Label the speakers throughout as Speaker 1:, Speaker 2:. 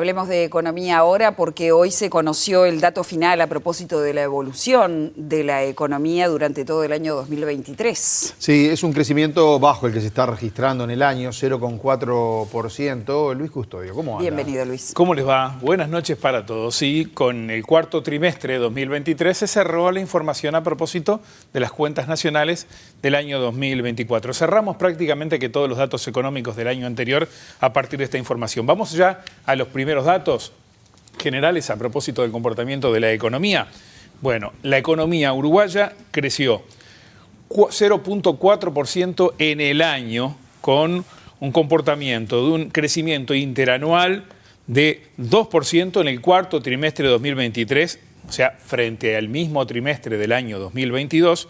Speaker 1: Hablemos de economía ahora porque hoy se conoció el dato final a propósito de la evolución de la economía durante todo el año 2023.
Speaker 2: Sí, es un crecimiento bajo el que se está registrando en el año, 0,4%. Luis Custodio, ¿cómo anda?
Speaker 1: Bienvenido, Luis.
Speaker 3: ¿Cómo les va? Buenas noches para todos. Sí, con el cuarto trimestre de 2023 se cerró la información a propósito de las cuentas nacionales del año 2024. Cerramos prácticamente que todos los datos económicos del año anterior a partir de esta información. Vamos ya a los primeros datos generales a propósito del comportamiento de la economía. Bueno, la economía uruguaya creció 0,4% en el año, con un comportamiento de un crecimiento interanual de 2% en el cuarto trimestre de 2023, o sea, frente al mismo trimestre del año 2022,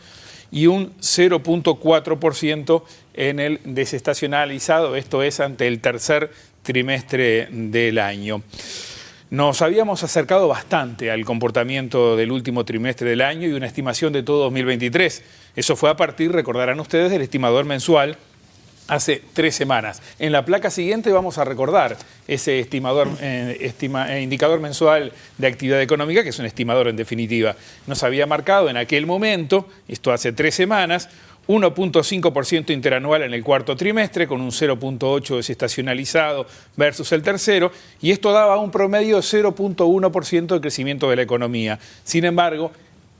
Speaker 3: y un 0,4% en el desestacionalizado, esto es ante el tercer trimestre del año. Nos habíamos acercado bastante al comportamiento del último trimestre del año y una estimación de todo 2023. Eso fue a partir, recordarán ustedes, del estimador mensual hace 3 semanas. En la placa siguiente vamos a recordar ese indicador mensual de actividad económica, que es un estimador en definitiva. Nos había marcado en aquel momento, esto hace 3 semanas, 1,5% interanual en el cuarto trimestre, con un 0,8% desestacionalizado versus el tercero, y esto daba un promedio de 0,1% de crecimiento de la economía. Sin embargo,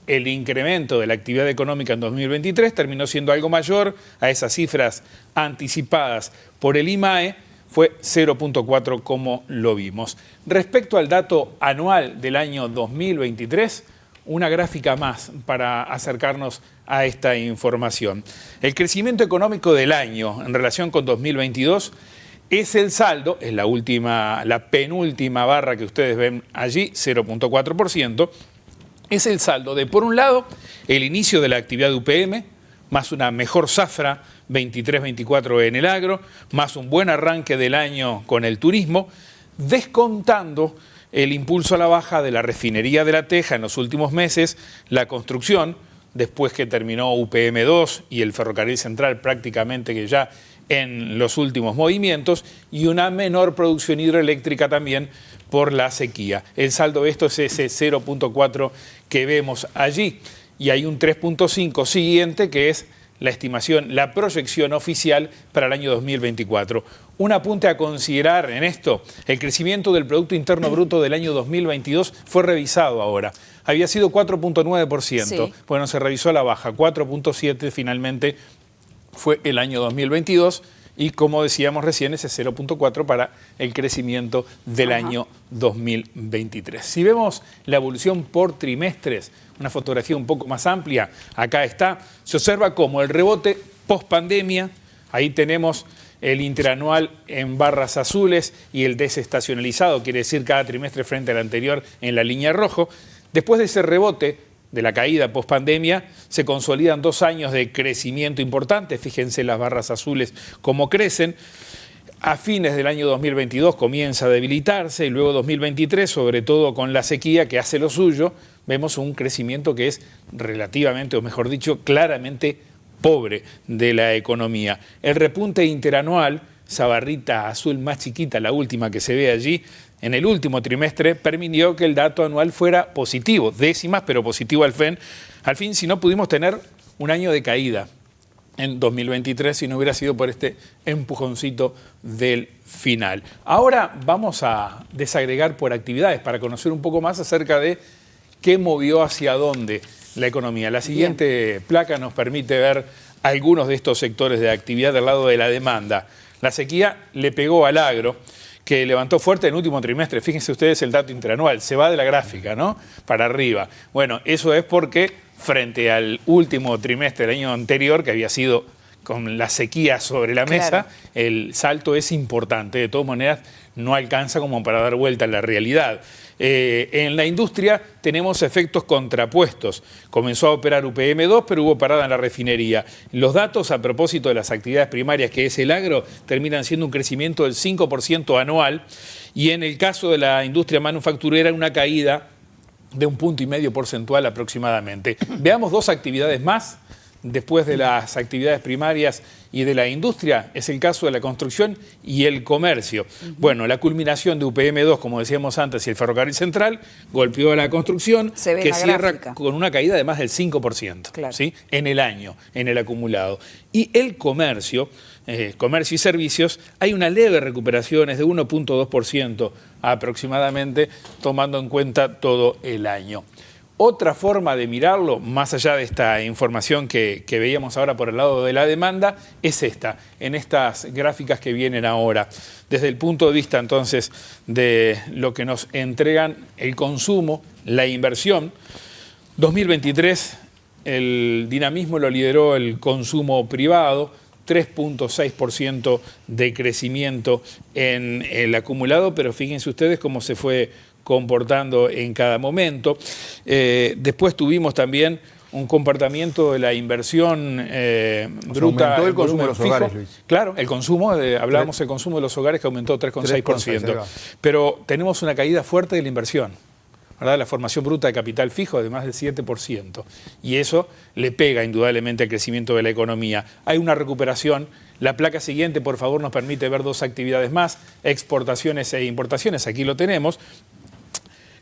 Speaker 3: el incremento de la actividad económica en 2023 terminó siendo algo mayor a esas cifras anticipadas por el IMAE, fue 0,4% como lo vimos. Respecto al dato anual del año 2023, una gráfica más para acercarnos a esta información. El crecimiento económico del año en relación con 2022 es el saldo, es la penúltima barra que ustedes ven allí, 0,4%, es el saldo de, por un lado, el inicio de la actividad de UPM, más una mejor zafra 23-24 en el agro, más un buen arranque del año con el turismo, descontando el impulso a la baja de la refinería de La Teja en los últimos meses, la construcción, después que terminó UPM2 y el ferrocarril central prácticamente que ya en los últimos movimientos, y una menor producción hidroeléctrica también por la sequía. El saldo de esto es ese 0,4 que vemos allí, y hay un 3,5 siguiente que es la estimación, la proyección oficial para el año 2024. Un apunte a considerar en esto: el crecimiento del Producto Interno Bruto del año 2022 fue revisado ahora. Había sido 4,9%. Sí. Bueno, se revisó a la baja, 4,7% finalmente fue el año 2022. Y como decíamos recién, ese 0,4 para el crecimiento del año 2023. Si vemos la evolución por trimestres, una fotografía un poco más amplia, acá está, se observa como el rebote post-pandemia, ahí tenemos el interanual en barras azules y el desestacionalizado, quiere decir cada trimestre frente al anterior en la línea rojo. Después de ese rebote, de la caída post-pandemia, se consolidan 2 años de crecimiento importante. Fíjense las barras azules cómo crecen. A fines del año 2022 comienza a debilitarse y luego 2023, sobre todo con la sequía que hace lo suyo, vemos un crecimiento que es relativamente, o mejor dicho, claramente pobre de la economía. El repunte interanual, esa barrita azul más chiquita, la última que se ve allí, en el último trimestre permitió que el dato anual fuera positivo, décimas, pero positivo al fin, si no pudimos tener un año de caída en 2023 si no hubiera sido por este empujoncito del final. Ahora vamos a desagregar por actividades para conocer un poco más acerca de qué movió hacia dónde la economía. La siguiente placa nos permite ver algunos de estos sectores de actividad del lado de la demanda. La sequía le pegó al agro, que levantó fuerte en el último trimestre. Fíjense ustedes el dato interanual, se va de la gráfica, ¿no?, para arriba. Bueno, eso es porque frente al último trimestre del año anterior, que había sido con la sequía sobre la mesa, el salto es importante. De todas maneras, no alcanza como para dar vuelta a la realidad. En la industria tenemos efectos contrapuestos. Comenzó a operar UPM2, pero hubo parada en la refinería. Los datos a propósito de las actividades primarias, que es el agro, terminan siendo un crecimiento del 5% anual, y en el caso de la industria manufacturera una caída de 1,5 puntos porcentual aproximadamente. Veamos 2 actividades más después de las actividades primarias y de la industria, es el caso de la construcción y el comercio. Bueno, la culminación de UPM2, como decíamos antes, y el Ferrocarril Central, golpeó a la construcción, que cierra con una caída de más del 5%, claro, ¿sí?, en el año, en el acumulado. Y el comercio, comercio y servicios, hay una leve recuperación, es de 1.2% aproximadamente, tomando en cuenta todo el año. Otra forma de mirarlo, más allá de esta información que veíamos ahora por el lado de la demanda, es esta, en estas gráficas que vienen ahora. Desde el punto de vista, entonces, de lo que nos entregan el consumo, la inversión, 2023, el dinamismo lo lideró el consumo privado, 3.6% de crecimiento en el acumulado, pero fíjense ustedes cómo se fue comportando en cada momento. Después tuvimos también un comportamiento de la inversión bruta.
Speaker 2: Aumentó el consumo de los hogares, Luis.
Speaker 3: Claro, el consumo, hablábamos del consumo de los hogares que aumentó 3,6%. Pero tenemos una caída fuerte de la inversión, ¿verdad? La formación bruta de capital fijo de más del 7%. Y eso le pega indudablemente al crecimiento de la economía. Hay una recuperación. La placa siguiente, por favor, nos permite ver dos actividades más, exportaciones e importaciones. Aquí lo tenemos.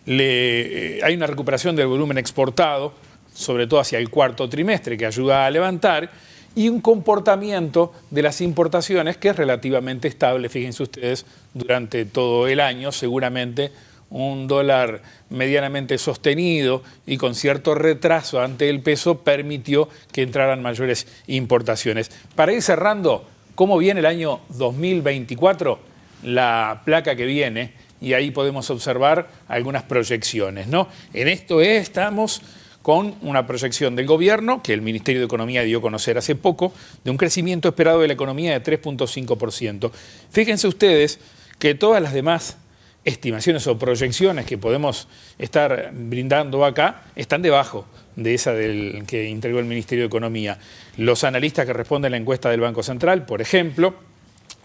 Speaker 3: Hay una recuperación del volumen exportado, sobre todo hacia el cuarto trimestre, que ayuda a levantar, y un comportamiento de las importaciones que es relativamente estable, fíjense ustedes, durante todo el año. Seguramente un dólar medianamente sostenido y con cierto retraso ante el peso permitió que entraran mayores importaciones. Para ir cerrando, ¿cómo viene el año 2024? La placa que viene, y ahí podemos observar algunas proyecciones, ¿no? En esto estamos con una proyección del gobierno, que el Ministerio de Economía dio a conocer hace poco, de un crecimiento esperado de la economía de 3.5%. Fíjense ustedes que todas las demás estimaciones o proyecciones que podemos estar brindando acá están debajo de esa que entregó el Ministerio de Economía. Los analistas que responden a la encuesta del Banco Central, por ejemplo,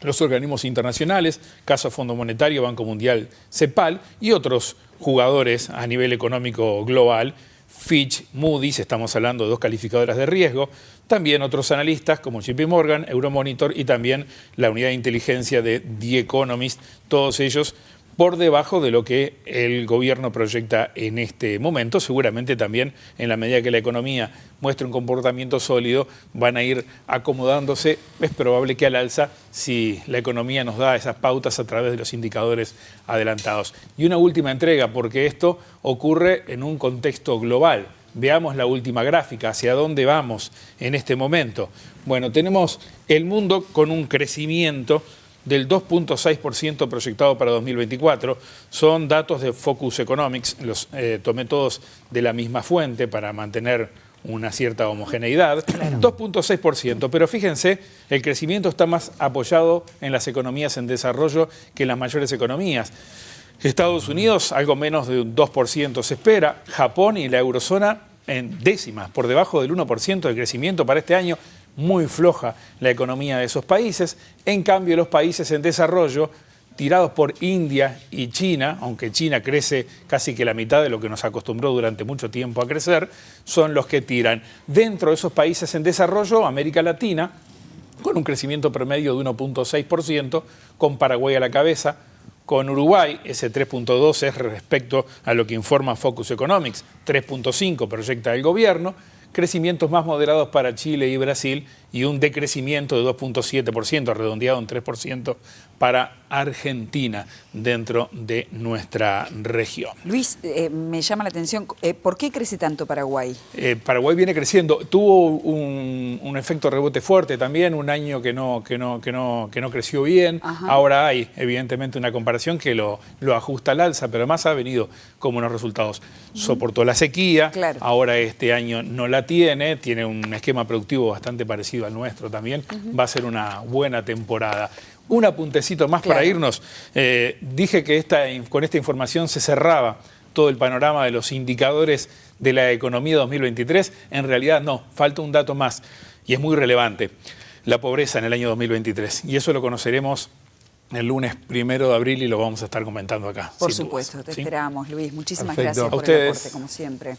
Speaker 3: los organismos internacionales, caso Fondo Monetario, Banco Mundial, CEPAL, y otros jugadores a nivel económico global, Fitch, Moody's, estamos hablando de dos calificadoras de riesgo, también otros analistas como JP Morgan, Euromonitor y también la unidad de inteligencia de The Economist, todos ellos por debajo de lo que el gobierno proyecta en este momento. Seguramente también en la medida que la economía muestre un comportamiento sólido van a ir acomodándose. Es probable que al alza si la economía nos da esas pautas a través de los indicadores adelantados. Y una última entrega, porque esto ocurre en un contexto global. Veamos la última gráfica, hacia dónde vamos en este momento. Bueno, tenemos el mundo con un crecimiento del 2.6% proyectado para 2024. Son datos de Focus Economics, los tomé todos de la misma fuente para mantener una cierta homogeneidad. Claro. 2.6%, pero fíjense, el crecimiento está más apoyado en las economías en desarrollo que en las mayores economías. Estados Unidos, algo menos de un 2% se espera. Japón y la eurozona en décimas, por debajo del 1% de crecimiento para este año. Muy floja la economía de esos países. En cambio, los países en desarrollo, tirados por India y China, aunque China crece casi que la mitad de lo que nos acostumbró durante mucho tiempo a crecer, son los que tiran. Dentro de esos países en desarrollo, América Latina, con un crecimiento promedio de 1.6%, con Paraguay a la cabeza, con Uruguay, ese 3.2 es respecto a lo que informa Focus Economics, 3.5 proyecta el gobierno, crecimientos más moderados para Chile y Brasil y un decrecimiento de 2.7%, redondeado en 3% para Argentina dentro de nuestra región.
Speaker 1: Luis, me llama la atención, ¿por qué crece tanto Paraguay?
Speaker 3: Paraguay viene creciendo, tuvo un efecto rebote fuerte también, un año que no creció bien. Ajá. Ahora hay evidentemente una comparación que lo ajusta al alza, pero además ha venido con buenos resultados. Soportó la sequía, claro. Ahora este año no la tiene un esquema productivo bastante parecido al nuestro también, va a ser una buena temporada. Un apuntecito más, claro, para irnos. Dije que con esta información se cerraba todo el panorama de los indicadores de la economía 2023. En realidad no, falta un dato más y es muy relevante. La pobreza en el año 2023. Y eso lo conoceremos el lunes 1 de abril y lo vamos a estar comentando acá.
Speaker 1: Por supuesto, te esperamos, Luis. Muchísimas
Speaker 2: Perfecto.
Speaker 1: gracias por el aporte, como siempre.